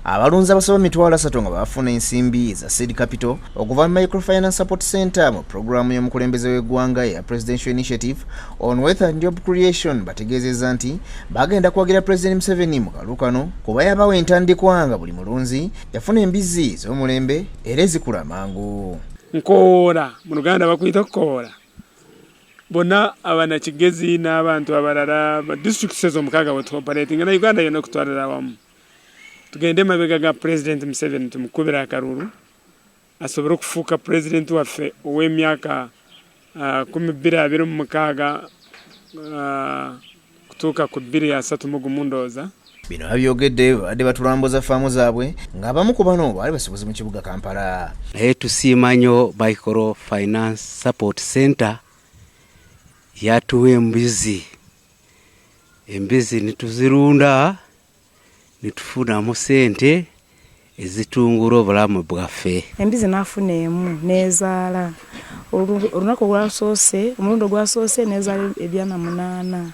Abalunzi abasaba mitwalo 3 nga bafuna ensimbi za Seed Capital okuva mu Microfinance Support Center mu programu y'omukulembeze w'eggwanga ya Presidential Initiative on Wealth and Job Creation bategeezezza nti bagenda kwagira President Museveni mu kalulu kano kuba yabawa entandikwa nga buli mulunzi yafuna embizzi z'omulembe era ezikula mangu. Nkoora mu Luganda bakuyita koora bonna abanakigezi n'abantu abalala ba districts ez'omukaaga bwe operating na Uganda yonna okutwalira awamu. Tugende mabega ga President Museveni tumukubira akalulu asobole okufuuka president waffe ow'emyaka 2026 kutuuka ku 2030 ndowooza. Bino babyogedde badde batulambuza faamu zaabwe ng'abamu ku bano baali basubuzi mu kibuga Kampala. Naye tusiima nnyo Microfinance Support Center yatuwa embizi nituzirunda nitufunamu sente ezitungula obulamu bwaffe. Embizi nafuna emu nezaala olunaku lwasoose omulundo gwasoose nezaala ebyana 8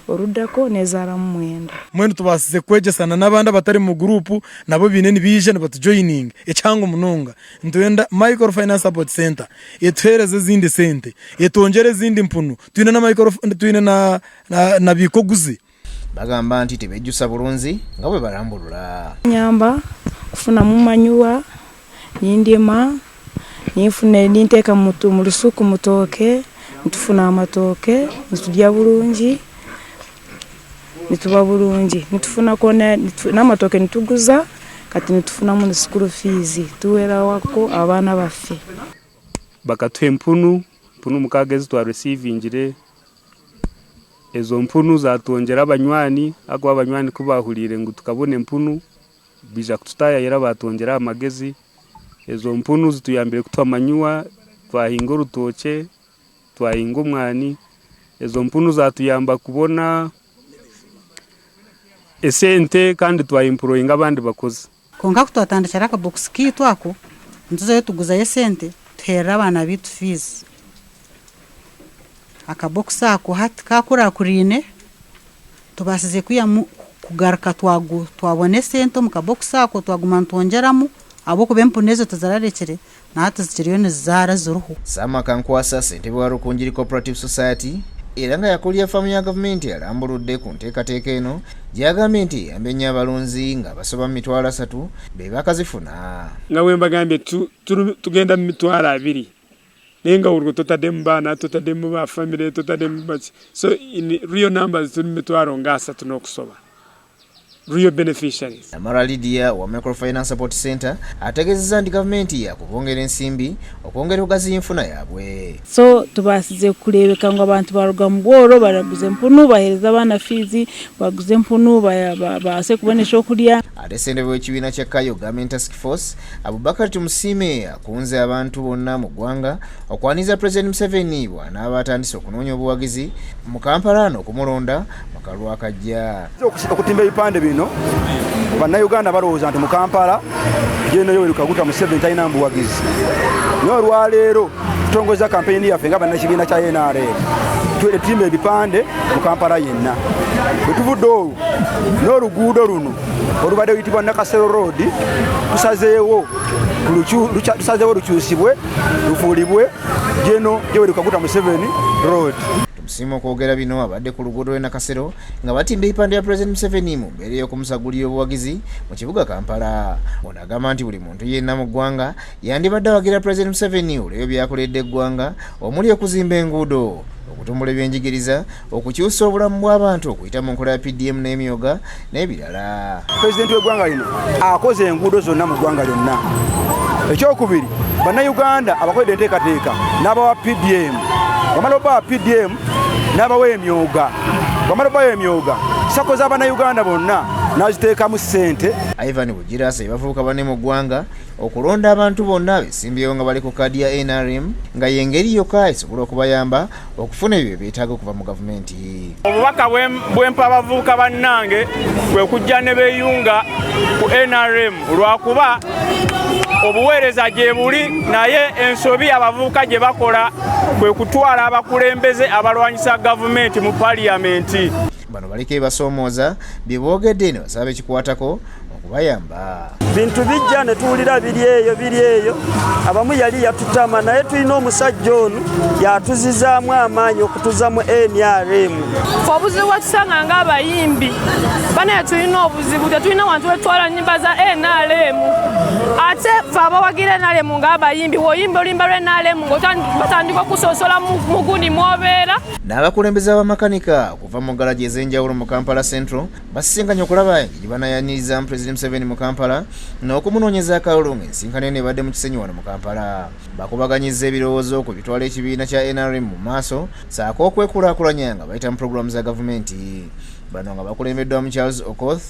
oruddako nezaala 9. Mwenu tubasize kwegesana n'abandi abatari mu group nabo binene bije ne batujoining ecyango munonga ntwenda Microfinance Support Center etwereze zindi sente etongere zindi mpunu twine na twine na bikoguzi. Bagamba nti tebejjusa bulunzi nga bwe balambulula. Nyamba kufuna mu manyuwa nindima nifune ninteeka mu lusuku mutoke ntufuna amatooke nitulya bulungi nituba bulungi nitufuna kona n'amatooke nituguza kati nitufuna mu school fees tuwera wako abaana baffe. Bakatwe mpunu mukagezi twa receivingire ezo mpunu zatwongera abanywani agwa abanywani kubahulire ngo tukabone mpunu bija kututaya yera batwongera amagezi ezo mpunu zituyambire kutwa manyuwa twahinga urutoke twahinga umwani ezo mpunu zatuyamba kubona esente kandi twaimpuroinga abandi bakozi konga kutwatandikira ka box kitu ako ntuzo tuguza esente tuhera abana bitu fees akabox ako hati kakura kurine tubasize kugaruka twabone sente mu kabox ako twaguma ntongeramu abo kubempunezo tuzararekere nahati zikiriyo nizara zuruhu. Sama Kankwasa ssentebe wa Rukungiri Cooperative Society era nga yakulira faamu ya gavumenti alambuludde ku nteekateeka eno gyagambye nti yambenya abalunzi nga basoba mu mitwalo 3 be bakazifuna. Nga bwe mbagambye tugenda mu mitwalo 2 nenga urwo totademu baana totademu ba family totademu baki so in real numbers tuli mitwalo nga 3 n'okusoba real beneficiaries. Amara Lydia wa Microfinance Support Center ategezeza nti gavumenti yakubongera ensimbi okwongera ogazi y'enfuna yaabwe. So tubasize kulebeka ngo abantu baruga mu bworo baraguze mpunu bahereza abana fees baguze mpunu base kubonesha okulya. Ate ssentebe w'ekibiina kya Kayo Government Task Force Abubakar Tumusime akunze abantu bonna mu ggwanga okwaniza President Museveni bw'anaaba atandise okunoonya obuwagizi mu Kampala n'okumulonda mu kalulu akajja. Okutimba ebipande bino bannayuganda balowooza nti mu Kampala genda Yoweri Kaguta Museveni talina mbuwagizi. Naye olwaleero tutongozza kampeyini yaffe nga bannakibiina kya NRM tutimba ebipande mu Kampala yenna. Bwe tuvudde olwo n'oluguudo luno olubadde luyitibwa Nakasero Road tusazeewo lukyusibwe lufuulibwe geno Yoweri Kaguta Museveni Road. Musimu okwogera bino abadde ku luguudo lw'e Nakasero nga batimba ebipande ya President Museveni mu mbeera y'okumusagulira obuwagizi mu kibuga Kampala. Ono agamba nti buli muntu yenna mu ggwanga yandibadde awagira President Museveni olw'ebyo byakoledde eggwanga omuli okuzimba enguudo okutumbula ebyenjigiriza okukyusa obulamu bw'abantu okuyita mu nkola ya PDM n'emyoga n'ebirala. President w'eggwanga lino akoze enguudo zonna mu ggwanga lyonna. Ekyokubiri bannayuganda abakoledde enteekateeka n'abawa PDM bamala oba PDM n'abawa emyoga bamala oba emyoga sako z'abannayuganda bonna n'aziteekamu ssente. Ivan Bugira asabye abavubuka banne mu ggwanga okulonda abantu bonna besimbyewo nga bali ku kaadi ya NRM nga y'engeri yokka esobola okubayamba okufuna ebyo beetaaga okuva mu gavumenti. Obubaka bwempa abavubuka bannange kwe kujja ne beeyunga ku NRM olwakuba obuweereza gye buli naye ensobi abavubuka gye bakola kwe kutwala abakulembeze abalwanyisa gavumenti mu parliamenti. Bano baliko ebasoomooza bye boogedde ne basaba ekikwatako okubayamba. Bintu bijja ne tuwulira biri eyo abamu yali yatutama naye tulina omusajja ono yatuzizaamu amaanyi okutuzamu NRM. Obuzibu bwetusanga ng'abayimbi banaye tulina obuzibu tetulina wantu wetwala nnyimba za NRM ate fe abawagira NRM ng'abayimbi woyimba oluyimba lwa NRM ng'otandika okusosola mu gundi mwobeera. N'abakulembeze b'amakanika okuva mu galaji ez'enjawulo mu Kampala Central basisinkanye okulaba engeri banayaniriza President Museveni mu Kampala n'okumunoonyeza akalulu ng'ensinkano eno ebadde mu kisenyi wano mu Kampala. Bakubaganyizza ebirowoozo ku bitwala ekibiina kya NRM mu maaso saako okwekulaakulanya nga bayita mu pulogulaamu za gavumenti. Bano nga bakulembeddwa mu Charles Okoth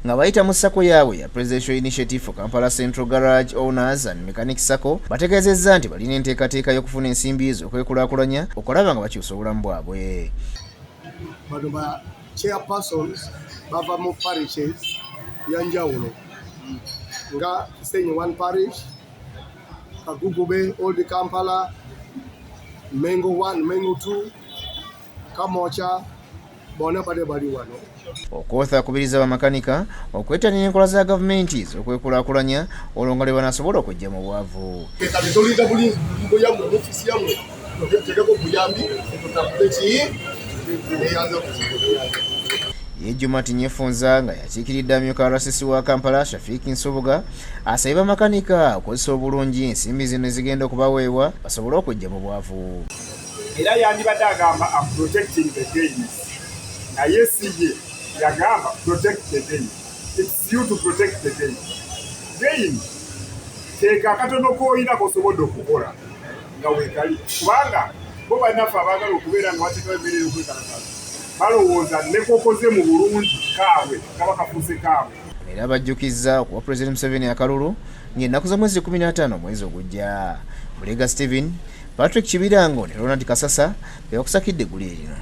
nga bayita mu ssako yaabwe ya Presidential Initiative for Kampala Central Garage Owners and Mechanics Sacco bategeezezza nti balina enteekateeka y'okufuna ensimbi z'okwekulaakulanya okulaba nga bakyusa obulamu bwabwe. Bano ba chairpersons bava mu parishes yanjawulo nga Kisenyi 1 parish, Kagugube, Old Kampala, Mengo 1, Mengo 2, Kamocha, bona bade bali wano. Okoth akubiriza bamakanika okwettanira enkola za gavumenti z'okwekulaakulanya olwo nga banasobola okujja mu bwavu. Tolida buli mbuyamu ofisi yamwe tegeko buyambi tutapule ki eyanza kuzikolera. Ye Jumati Nyefunza nga yakiikiridde amyuka RCC wa Kampala Shafik Nsubuga asabye bamakanika okozesa obulungi ensimbi zino ezigenda okubaweebwa basobole okujja mu bwavu. Era yandibadde agamba protecting the gains. Naye si ye yagamba protect the gain. It's you to protect the gain. Gain teeka akatono k'olina k'osobodde okukola nga weekali kubanga bo bannaffe abaagala okubeera nga bateekawo embeera y'okwekalakaasa balowooza ne kokoze mu bulungi kaabwe nga bakafuuse kaabwe. Era bajjukizza okuwa President Museveni akalulu ng'ennaku z'omwezi 15 omwezi ogujja. Mulega Stephen, Patrick Kibirango ne Ronald Kasasa bebakusakidde eggulu erino.